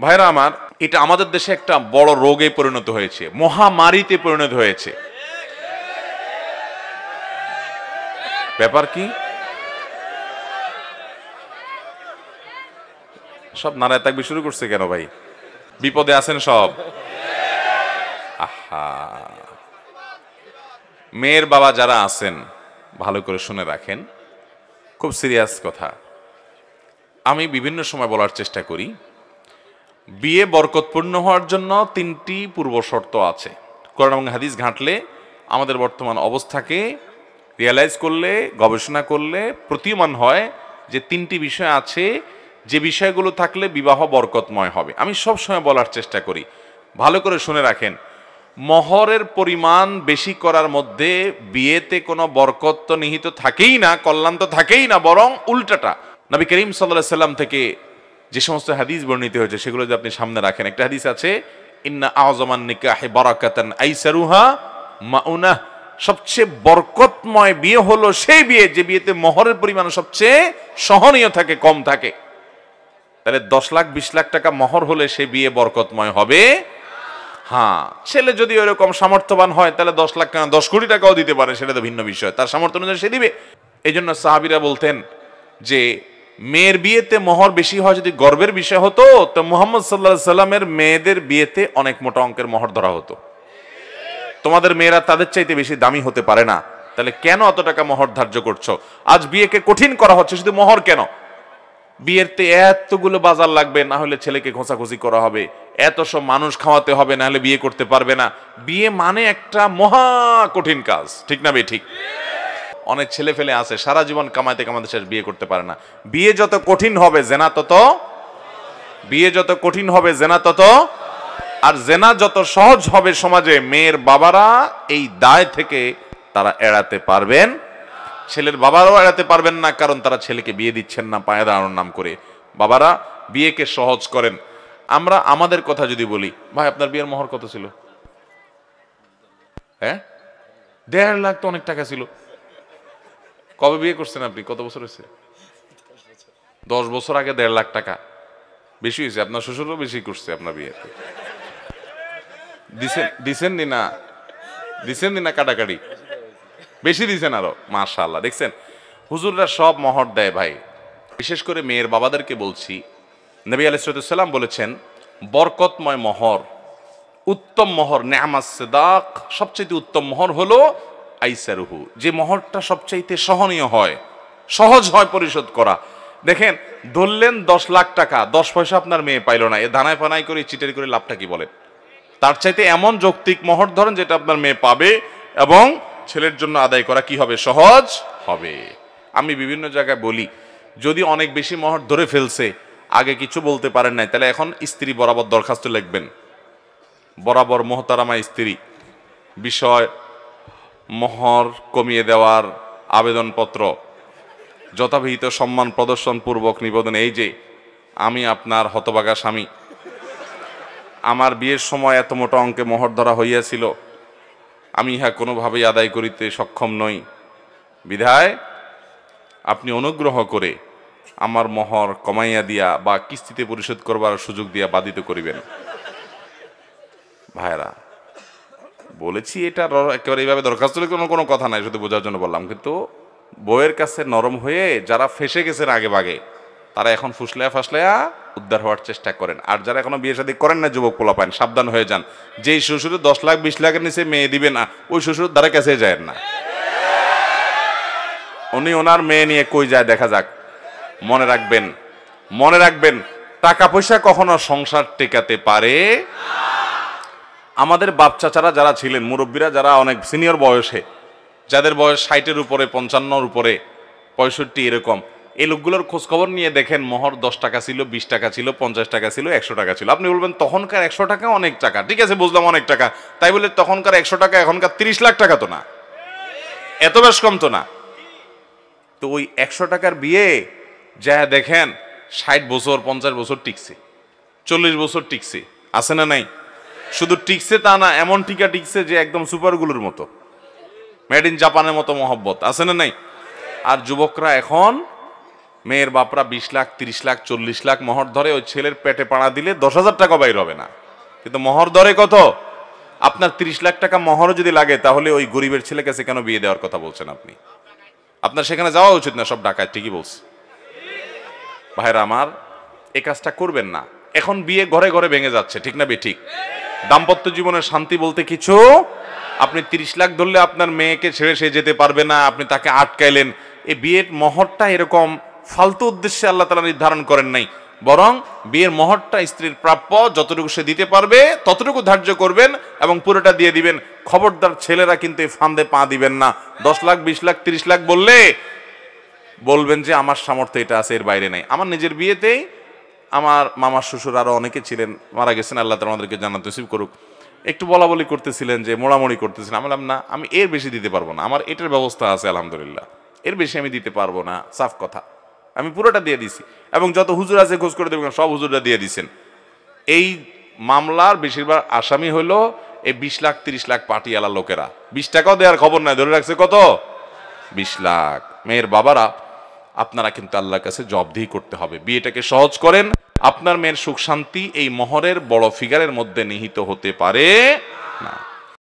ভাইরা আমার, এটা আমাদের দেশে একটা বড় রোগে পরিণত হয়েছে, মহামারীতে পরিণত হয়েছে। ব্যাপার কি? সব নারায় তাকবীর শুরু করছে কেন ভাই? বিপদে আছেন সব? আহা, মেয়ের বাবা যারা আছেন ভালো করে শুনে রাখেন, খুব সিরিয়াস কথা। আমি বিভিন্ন সময় বলার চেষ্টা করি, বিয়ে বরকতপূর্ণ হওয়ার জন্য 3টি পূর্ব শর্ত আছে। কোরআন এবং হাদিস ঘাঁটলে, আমাদের বর্তমান অবস্থাকে রিয়ালাইজ করলে, গবেষণা করলে প্রতীয়মান হয় যে 3টি বিষয় আছে, যে বিষয়গুলো থাকলে বিবাহ বরকতময় হবে। আমি সব সময় বলার চেষ্টা করি, ভালো করে শুনে রাখেন। মহরের পরিমাণ বেশি করার মধ্যে বিয়েতে কোনো বরকত তো নিহিত থাকেই না, কল্যাণ তো থাকেই না, বরং উল্টাটা। নবী করিম সাল্লাল্লাহু আলাইহি সাল্লাম থেকে যে সমস্ত হাদিস বর্ণিত হয়েছে সেগুলো যদি আপনি সামনে রাখেন, একটা হাদিস আছে, ইন্না আযমান নিকাহি বারাকাতান আইসারুহা মাউনাহ, সবচেয়ে বরকতময় বিয়ে হলো সেই বিয়ে যে বিয়েতে মহরের পরিমাণ সবচেয়ে সহনীয় থাকে, কম থাকে। তাহলে 10 লাখ 20 লাখ টাকা মহর হলে সে বিয়ে বরকতময় হবে? হ্যাঁ, ছেলে যদি ওইরকম সামর্থ্যবান হয় তাহলে 10 লাখ টাকা 10 কোটি টাকাও দিতে পারে, সেটা তো ভিন্ন বিষয়, তার সামর্থ্য অনুযায়ী সে দিবে। এই জন্য সাহাবীরা বলতেন যে মেয়ের বিয়েতে মোহর বেশি হয় যদি গর্বের বিষয় হতো, তো মুহাম্মদ সাল্লাল্লাহু আলাইহি সাল্লামের মেয়েদের বিয়েতে অনেক মোটা অঙ্কের মোহর ধরা হতো। তোমাদের মেয়েরা তাদের চাইতে বেশি দামি হতে পারে না, তাহলে কেন অত টাকা মোহর ধার্য করছো? আজ বিয়েকে কঠিন করা হচ্ছে, শুধু মোহর কেন, বিয়েতে এতগুলো বাজার লাগবে, না হলে ছেলেকে খোঁচাখুচি করা হবে, এত সব মানুষ খাওয়াতে হবে, না হলে বিয়ে করতে পারবে না। বিয়ে মানে একটা মহা কঠিন কাজ, ঠিক না বে ঠিক? অনেক ছেলে ফেলে আছে সারা জীবন কামাইতে কামাইতে শেষ, বিয়ে করতে পারে না। বিয়ে যত কঠিন হবে জেনা তত, বিয়ে যত কঠিন হবে জেনা তত, আর জেনা যত সহজ হবে সমাজে, মেয়ের বাবারা এই দায় থেকে তারা এড়াতে পারবেন, ছেলের বাবারাও এড়াতে পারবেন না, কারণ তারা ছেলেকে বিয়ে দিচ্ছেন না পায়ে দাঁড়ানোর নাম করে। বাবারা বিয়েকে সহজ করেন। আমরা আমাদের কথা যদি বলি, ভাই আপনার বিয়ের মোহর কত ছিল? হ্যাঁ, 1.5 লাখ তো অনেক টাকা ছিল। কবে বিয়ে করছেন আপনি? কত বছর হয়েছে? 10 বছর আগে 1.5 লাখ টাকা বেশি হয়েছে। আপনার শ্বশুরও বেশি করছে আপনার বিয়েতে। দিছেন নি না কাটাকাটি? বেশি দিছেন আরো, মাশাআল্লাহ। দেখছেন হুজুররা সব মোহর দেয় ভাই। বিশেষ করে মেয়ের বাবাদেরকে বলছি, নবী আলাইহিস সালাম বলেছেন বরকতময় মোহর, উত্তম মোহর, নেআমাস সিদাক, সবচেয়ে উত্তম মোহর হলো আইসারুহু, যে মোহরটা সবচাইতে সহনীয় হয়, সহজ হয় পরিশোধ করা। দেখেন ধরলেন 10 লাখ টাকা, 10 পয়সা আপনার মেয়ে পাইল না, এ ধানায় ফানাই করে চিটারি করে লাভটা কি বলেন? তার চাইতে এমন যৌক্তিক মোহর ধরেন যেটা আপনার মেয়ে পাবে এবং ছেলের জন্য আদায় করা কি হবে? সহজ হবে। আমি বিভিন্ন জায়গায় বলি, যদি অনেক বেশি মোহর ধরে ফেলছে, আগে কিছু বলতে পারেন নাই, তাহলে এখন স্ত্রী বরাবর দরখাস্ত লিখবেন, বরাবর মোহতারামা স্ত্রী, বিষয় মোহর কমিয়ে দেওয়ার আবেদনপত্র যথাবিহিত সম্মান প্রদর্শন পূর্বক নিবেদন, এই যে আমি আপনার হতভাগা স্বামী, আমার বিয়ের সময় এত মোটা অঙ্কে মোহর ধরা হইয়াছিল, আমি ইহা কোনোভাবেই আদায় করিতে সক্ষম নই, বিধায় আপনি অনুগ্রহ করে আমার মোহর কমাইয়া দিয়া বা কিস্তিতে পরিশোধ করবার সুযোগ দিয়া বাধিত করিবেন। ভাইরা বলেছি এটা একেবারে এইভাবে দরখাস্ত কোনো কথা নাই, শুধু বোঝার জন্য বললাম। কিন্তু বউয়ের কাছে নরম হয়ে যারা ফেসে গেছেন আগে ভাগে, তারা এখন ফুসলায়া ফাসলায়া উদ্ধার হওয়ার চেষ্টা করেন। আর যারা এখনো বিয়ে শাদী করেন না, যুবক পোলাপান, সাবধান হয়ে যান। যেই শ্বশুর 10 লাখ 20 লাখের নিচে মেয়ে দিবে না, ওই শ্বশুর দ্বারা কাছে যায় না, উনি ওনার মেয়ে নিয়ে কই যায় দেখা যাক। মনে রাখবেন, মনে রাখবেন, টাকা পয়সা কখনো সংসার টেকাতে পারে। আমাদের বাপ চাচারা যারা ছিলেন, মুরব্বীরা যারা অনেক সিনিয়র বয়সে, যাদের বয়স 60-এর উপরে, 55-এর উপরে, 65 এরকম, এই লোকগুলোর খোঁজ খবর নিয়ে দেখেন মোহর 10 টাকা ছিল, 20 টাকা ছিল, 50 টাকা ছিল, 100 টাকা ছিল। আপনি বলবেন তখনকার 100 টাকা অনেক টাকা, ঠিক আছে বুঝলাম অনেক টাকা, তাই বলে তখনকার 100 টাকা এখনকার 30 লাখ টাকা তো না, এত বেশ কম তো না। তো ওই 100 টাকার বিয়ে যা দেখেন 60 বছর 50 বছর টিকছে, 40 বছর টিকছে, আছে না নাই? শুধু টিকছে তা না, এমন টিকা টিকছে যে একদম সুপারগুলোর মতো, মেড ইন জাপানের মতো মহব্বত, আছে না নাই? আর যুবকরা এখন মেয়ের বাপরা 20 লাখ 30 লাখ 40 লাখ মোহর ধরে ওই ছেলের পেটে পাড়া দিলে 10,000 টাকা বাইর হবে না, কিন্তু মোহর ধরে কত? আপনার 30 লাখ টাকা মোহরও যদি লাগে তাহলে ওই গরিবের ছেলে কাছে কেন বিয়ে দেওয়ার কথা বলছেন আপনি? আপনার সেখানে যাওয়া উচিত না। সব ডাকায় ঠিকই বলছে। ভাইরা আমার, এই কাজটা করবেন না। এখন বিয়ে ঘরে ঘরে ভেঙে যাচ্ছে, ঠিক না বেঠিক? দাম্পত্য জীবনের শান্তি বলতে কিছু। আপনি 30 লাখ ধরলে আপনার মেয়েকে ছেড়ে সে যেতে পারবে না, আপনি তাকে আটকাইলেন। এই বিয়ের মোহরটা এরকম ফালতু উদ্দেশ্যে আল্লাহ তাআলা নির্ধারণ করেন নাই, বরং বিয়ের মোহরটা স্ত্রীর প্রাপ্য, যতটুকু সে দিতে পারবে ততটুকু ধার্য করবেন এবং পুরোটা দিয়ে দিবেন। খবরদার ছেলেরা কিন্তু এই ফান্দে পা দিবেন না। 10 লাখ 20 লাখ 30 লাখ বললে বলবেন যে আমার সামর্থ্য এটা আছে, এর বাইরে নাই। আমার নিজের বিয়েতেই আমার মামার শ্বশুর আরো অনেকে ছিলেন, মারা গেছেন, আল্লাহ তাআলা আমাদেরকে জান্নাত নসিব করুক, একটু বলা বলি করতেছিলেন, যে মোড়ামুড়ি করতেছিলেন। আমি বললাম না, আমি এর বেশি দিতে পারবো না, আমার এটার ব্যবস্থা আছে আলহামদুলিল্লাহ, এর বেশি আমি দিতে পারবো না, সাফ কথা। আমি পুরোটা দিয়ে দিছি এবং যত হুজুর আছে খোঁজ করে দেবেন, সব হুজুররা দিয়ে দিছেন। এই মামলার বেশিরভাগ আসামি হলো এই 20 লাখ 30 লাখ পাটিয়ালা লোকেরা। 20 টাকাও দেওয়ার খবর নাই, ধরে রাখছে কত? 20 লাখ। মেয়ের বাবারা, আপনারা কিন্তু আল্লাহর কাছে জবাবদিহি করতে হবে। বিয়েটাকে সহজ করেন। আপনার মেয়ের সুখ শান্তি এই মোহরের বড় ফিগারের মধ্যে নিহিত হতে পারে না।